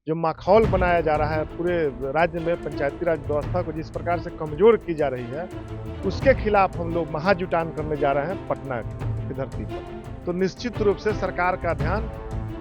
जो माहौल बनाया जा रहा है पूरे राज्य में पंचायती राज व्यवस्था को जिस प्रकार से कमजोर की जा रही है, उसके खिलाफ हम लोग महाजुटान करने जा रहे हैं पटना की धरती पर। तो निश्चित रूप से सरकार का ध्यान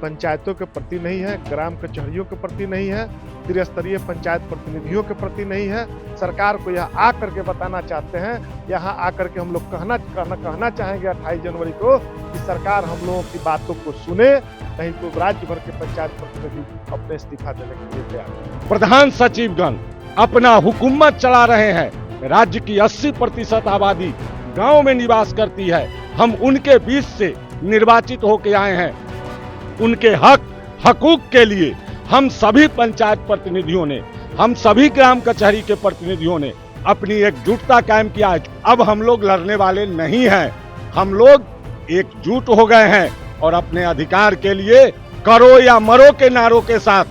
पंचायतों के प्रति नहीं है, ग्राम कचहरियों के प्रति नहीं है, त्रिस्तरीय पंचायत प्रतिनिधियों के प्रति नहीं है। सरकार को यह आकर के बताना चाहते हैं, यहाँ आकर के हम लोग कहना चाहेंगे 28 जनवरी को कि सरकार हम लोगों की बातों को सुने, नहीं तो राज्य भर के पंचायत प्रतिनिधि अपने इस्तीफा देने के लिए तैयार हैं। प्रधान सचिवगण अपना हुकूमत चला रहे हैं। राज्य की 80% आबादी गांव में निवास करती है। हम उनके बीच से निर्वाचित होकर आए हैं। उनके हकूक के लिए हम सभी पंचायत प्रतिनिधियों ने, हम सभी ग्राम कचहरी के प्रतिनिधियों ने अपनी एकजुटता कायम किया है। अब हम लोग लड़ने वाले नहीं हैं। हम लोग एकजुट हो गए हैं और अपने अधिकार के लिए करो या मरो के नारों के साथ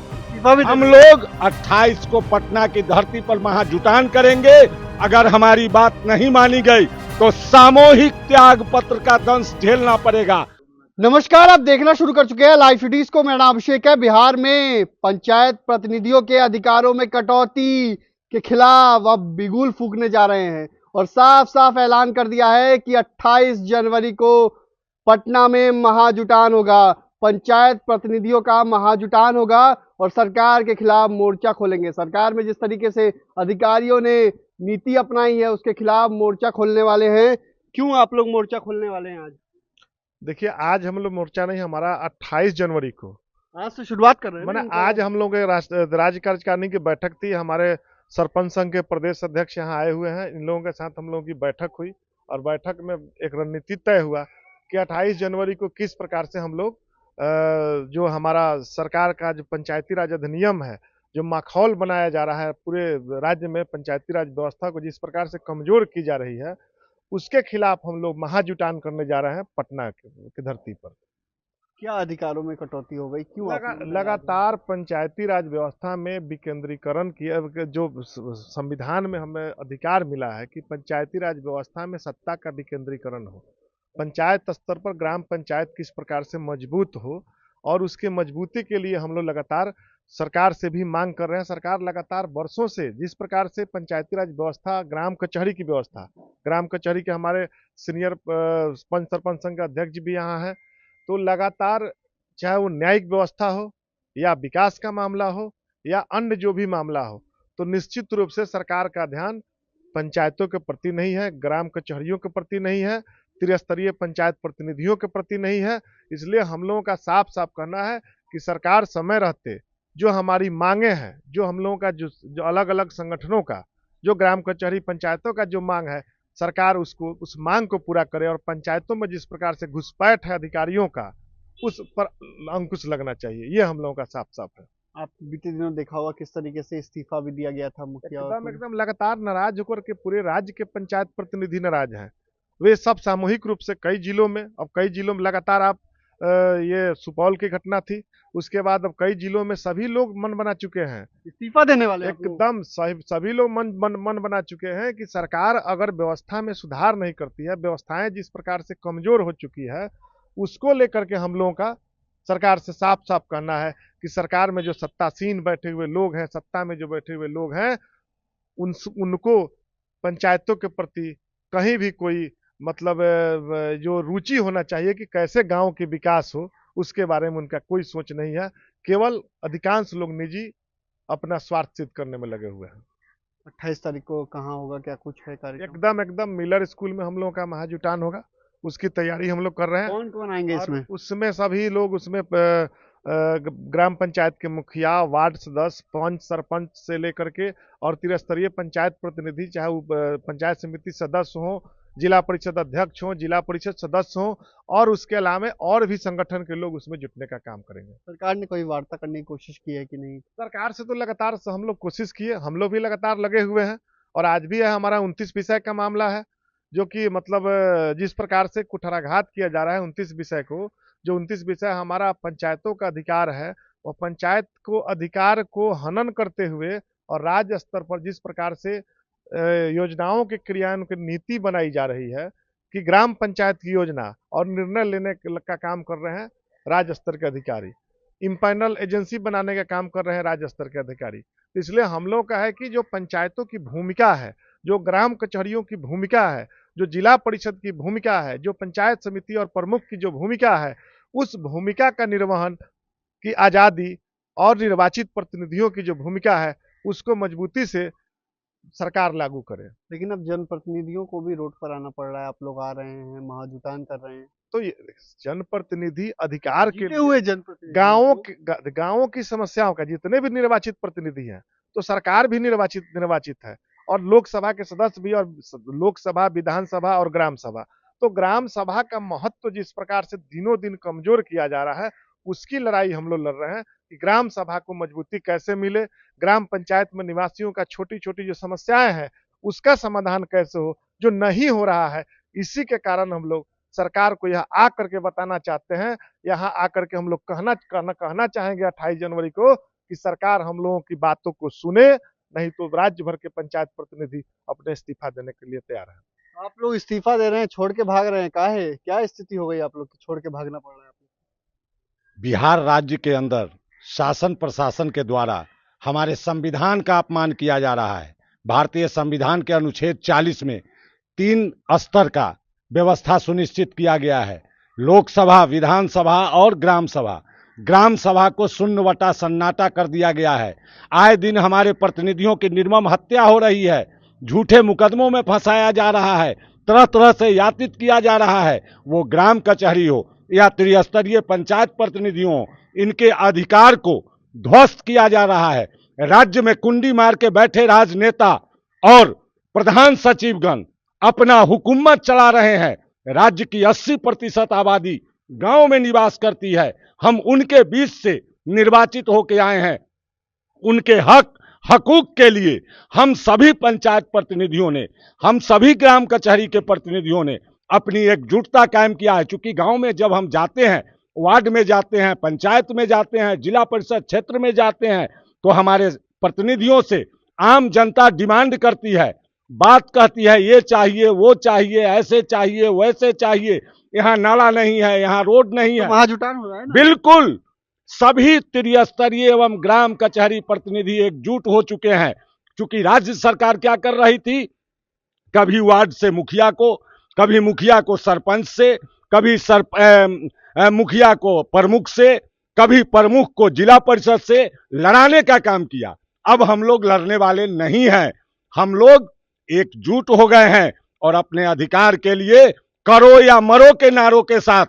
हम लोग 28 को पटना की धरती पर महाजुटान करेंगे। अगर हमारी बात नहीं मानी गई तो सामूहिक त्याग पत्र का दंश झेलना पड़ेगा। नमस्कार, आप देखना शुरू कर चुके हैं लाइव सिटीज को। मेरा नाम अभिषेक है। बिहार में पंचायत प्रतिनिधियों के अधिकारों में कटौती के खिलाफ अब बिगुल फूंकने जा रहे हैं और साफ साफ ऐलान कर दिया है कि 28 जनवरी को पटना में महाजुटान होगा, पंचायत प्रतिनिधियों का महाजुटान होगा और सरकार के खिलाफ मोर्चा खोलेंगे। सरकार में जिस तरीके से अधिकारियों ने नीति अपनाई है उसके खिलाफ मोर्चा खोलने वाले हैं। क्यों आप लोग मोर्चा खोलने वाले हैं आज? देखिए, आज हम लोग मोर्चा नहीं, हमारा 28 जनवरी को आज से शुरुआत कर रहे हैं। मैंने आज हम लोग राज्य कार्यकारिणी की बैठक थी। हमारे सरपंच संघ के प्रदेश अध्यक्ष यहाँ आए हुए हैं। इन लोगों के साथ हम लोगों की बैठक हुई और बैठक में एक रणनीति तय हुआ कि 28 जनवरी को किस प्रकार से हम लोग जो हमारा सरकार का जो पंचायती राज अधिनियम है, जो माहौल बनाया जा रहा है पूरे राज्य में पंचायती राज व्यवस्था को जिस प्रकार से कमजोर की जा रही है, उसके खिलाफ हम लोग महाजुटान करने जा रहे हैं पटना की धरती पर। क्या अधिकारों में कटौती हो गई? क्यों लगातार पंचायती राज व्यवस्था में विकेंद्रीकरण किया। जो संविधान में हमें अधिकार मिला है कि पंचायती राज व्यवस्था में सत्ता का विकेंद्रीकरण हो, पंचायत स्तर पर ग्राम पंचायत किस प्रकार से मजबूत हो, और उसके मजबूती के लिए हम लोग लगातार सरकार से भी मांग कर रहे हैं। सरकार लगातार वर्षों से जिस प्रकार से पंचायती राज व्यवस्था, ग्राम कचहरी की व्यवस्था, ग्राम कचहरी के हमारे सीनियर पंच सरपंच संघ का अध्यक्ष भी यहाँ है, तो लगातार चाहे वो न्यायिक व्यवस्था हो या विकास का मामला हो या अन्य जो भी मामला हो, तो निश्चित रूप से सरकार का ध्यान पंचायतों के प्रति नहीं है, ग्राम कचहरियों के प्रति नहीं है, त्रिस्तरीय पंचायत प्रतिनिधियों के प्रति नहीं है। इसलिए हम लोगों का साफ साफ कहना है कि सरकार समय रहते जो हमारी मांगे हैं, जो हम लोगों का जो अलग अलग संगठनों का, जो ग्राम कचहरी पंचायतों का जो मांग है, सरकार उस मांग को पूरा करे और पंचायतों में जिस प्रकार से घुसपैठ है अधिकारियों का, उस पर अंकुश लगना चाहिए। ये हम लोगों का साफ साफ है। आप बीते दिनों देखा होगा किस तरीके से इस्तीफा भी दिया गया था मुखिया। एकदम लगातार नाराज होकर के पूरे राज्य के पंचायत प्रतिनिधि नाराज हैं। वे सब सामूहिक रूप से कई जिलों में, अब कई जिलों में लगातार आप ये सुपौल की घटना थी, उसके बाद अब कई जिलों में सभी लोग मन बना चुके हैं, इस्तीफा देने वाले एकदम सभी लोग मन बना चुके हैं कि सरकार अगर व्यवस्था में सुधार नहीं करती है, व्यवस्थाएं जिस प्रकार से कमजोर हो चुकी है, उसको लेकर के हम लोगों का सरकार से साफ साफ कहना है कि सरकार में जो सत्तासीन बैठे हुए लोग हैं, सत्ता में जो बैठे हुए लोग हैं, उनको पंचायतों के प्रति कहीं भी कोई मतलब जो रुचि होना चाहिए कि कैसे गांव के विकास हो, उसके बारे में उनका कोई सोच नहीं है। केवल अधिकांश लोग निजी अपना स्वार्थ सिद्ध करने में लगे हुए हैं। 28 तारीख को कहाँ होगा, क्या कुछ है कार्यक्रम? एकदम मिलर स्कूल में हम लोगों का महाजुटान होगा, उसकी तैयारी हम लोग कर रहे हैं। कौन कौन आएंगे इसमें? उसमें सभी लोग, उसमें ग्राम पंचायत के मुखिया, वार्ड सदस्य, पंच सरपंच से लेकर के और त्रिस्तरीय पंचायत प्रतिनिधि, चाहे वो पंचायत समिति सदस्य हो, जिला परिषद अध्यक्ष हो, जिला परिषद सदस्य हो, और उसके अलावा और भी संगठन के लोग उसमें जुटने का काम करेंगे। सरकार ने कोई वार्ता करने की कोशिश की है कि नहीं? सरकार से तो लगातार हम लोग कोशिश किए, हम लोग भी लगातार लगे हुए हैं और आज भी है। हमारा 29 विषय का मामला है, जो कि मतलब जिस प्रकार से कुठाराघात किया जा रहा है 29 विषय को, जो 29 विषय हमारा पंचायतों का अधिकार है, और पंचायत को अधिकार को हनन करते हुए और राज्य स्तर पर जिस प्रकार से योजनाओं के क्रियान्वयन की नीति बनाई जा रही है कि ग्राम पंचायत की योजना और निर्णय लेने का काम कर रहे हैं राज्य स्तर के अधिकारी। इम्पैनल एजेंसी बनाने का काम कर रहे हैं राज्य स्तर के अधिकारी। तो इसलिए हम लोग का है कि जो पंचायतों की भूमिका है, जो ग्राम कचहरियों की भूमिका है, जो जिला परिषद की भूमिका है, जो पंचायत समिति और प्रमुख की जो भूमिका है, उस भूमिका का निर्वहन की आज़ादी और निर्वाचित प्रतिनिधियों की जो भूमिका है उसको मजबूती से सरकार लागू करे। लेकिन अब जनप्रतिनिधियों को भी रोड पर आना पड़ रहा है, आप लोग आ रहे हैं, महाजुटान कर रहे हैं, तो ये जनप्रतिनिधि अधिकार के जीते हुए जनप्रतिनिधि गांवों की समस्याओं का, जितने भी निर्वाचित प्रतिनिधि हैं, तो सरकार भी निर्वाचित है, और लोकसभा के सदस्य भी, और लोकसभा, विधानसभा और ग्राम सभा। तो ग्राम सभा का महत्व जिस प्रकार से दिनों दिन कमजोर किया जा रहा है, उसकी लड़ाई हम लोग लड़ रहे हैं कि ग्राम सभा को मजबूती कैसे मिले, ग्राम पंचायत में निवासियों का छोटी छोटी जो समस्याएं हैं उसका समाधान कैसे हो, जो नहीं हो रहा है। इसी के कारण हम लोग सरकार को यहाँ आकर के बताना चाहते हैं, यहाँ आकर के हम लोग कहना चाहेंगे 28 जनवरी को कि सरकार हम लोगों की बातों को सुने, नहीं तो राज्य भर के पंचायत प्रतिनिधि अपने इस्तीफा देने के लिए तैयार हैं। आप लोग इस्तीफा दे रहे हैं, छोड़ के भाग रहे हैं, काहे, क्या स्थिति हो गई आप लोग की छोड़ के भागना पड़ रहा है? बिहार राज्य के अंदर शासन प्रशासन के द्वारा हमारे संविधान का अपमान किया जा रहा है। भारतीय संविधान के अनुच्छेद 40 में 3 स्तर का व्यवस्था सुनिश्चित किया गया है, लोकसभा, विधानसभा और ग्राम सभा। ग्राम सभा को शून्य वटा सन्नाटा कर दिया गया है। आए दिन हमारे प्रतिनिधियों की निर्मम हत्या हो रही है, झूठे मुकदमों में फंसाया जा रहा है, तरह तरह से यातित किया जा रहा है। वो ग्राम कचहरी हो या त्रिस्तरीय पंचायत प्रतिनिधियों, इनके अधिकार को ध्वस्त किया जा रहा है। राज्य में कुंडी मार के बैठे राजनेता और प्रधान सचिवगण अपना हुकूमत चला रहे हैं। राज्य की 80% आबादी गांव में निवास करती है। हम उनके बीच से निर्वाचित होकर आए हैं। उनके हकूक के लिए हम सभी पंचायत प्रतिनिधियों ने, हम सभी ग्राम कचहरी के प्रतिनिधियों ने अपनी एकजुटता कायम किया है। क्योंकि गांव में जब हम जाते हैं, वार्ड में जाते हैं, पंचायत में जाते हैं, जिला परिषद क्षेत्र में जाते हैं, तो हमारे प्रतिनिधियों से आम जनता डिमांड करती है, बात कहती है, ये चाहिए, वो चाहिए, ऐसे चाहिए, वैसे चाहिए, यहाँ नाला नहीं है, यहाँ रोड नहीं है। महाजुटान हो रहा है ना? बिल्कुल, सभी त्रिस्तरीय एवं ग्राम कचहरी प्रतिनिधि एकजुट हो चुके हैं। क्योंकि राज्य सरकार क्या कर रही थी, कभी वार्ड से मुखिया को, कभी मुखिया को सरपंच से, कभी मुखिया को प्रमुख से, कभी प्रमुख को जिला परिषद से लड़ाने का काम किया। अब हम लोग लड़ने वाले नहीं हैं, हम लोग एकजुट हो गए हैं और अपने अधिकार के लिए करो या मरो के नारों के साथ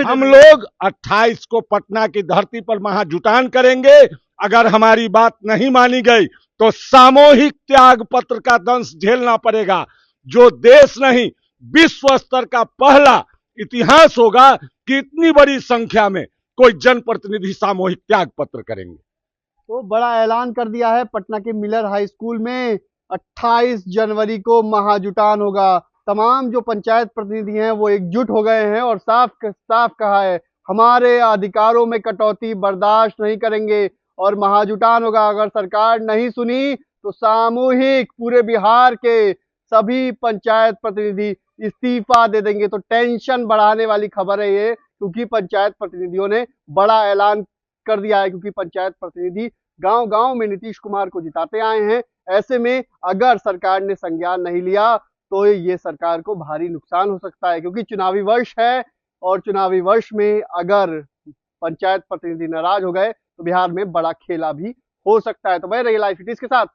हम लोग 28 को पटना की धरती पर महाजुटान करेंगे। अगर हमारी बात नहीं मानी गई तो सामूहिक त्याग पत्र का दंश झेलना पड़ेगा, जो देश नहीं विश्व स्तर का पहला इतिहास होगा कि इतनी बड़ी संख्या में कोई जनप्रतिनिधि सामूहिक त्याग पत्र करेंगे। तो बड़ा ऐलान कर दिया है, पटना के मिलर हाई स्कूल में 28 जनवरी को महाजुटान होगा। तमाम जो पंचायत प्रतिनिधि हैं वो एकजुट हो गए हैं और साफ साफ कहा है, हमारे अधिकारों में कटौती बर्दाश्त नहीं करेंगे और महाजुटान होगा। अगर सरकार नहीं सुनी तो सामूहिक पूरे बिहार के सभी पंचायत प्रतिनिधि इस्तीफा दे देंगे। तो टेंशन बढ़ाने वाली खबर है ये, क्योंकि पंचायत प्रतिनिधियों ने बड़ा ऐलान कर दिया है। क्योंकि पंचायत प्रतिनिधि गांव गांव में नीतीश कुमार को जिताते आए हैं। ऐसे में अगर सरकार ने संज्ञान नहीं लिया तो ये सरकार को भारी नुकसान हो सकता है, क्योंकि चुनावी वर्ष है और चुनावी वर्ष में अगर पंचायत प्रतिनिधि नाराज हो गए तो बिहार में बड़ा खेला भी हो सकता है। तो वह रही लाइव फिटिस के साथ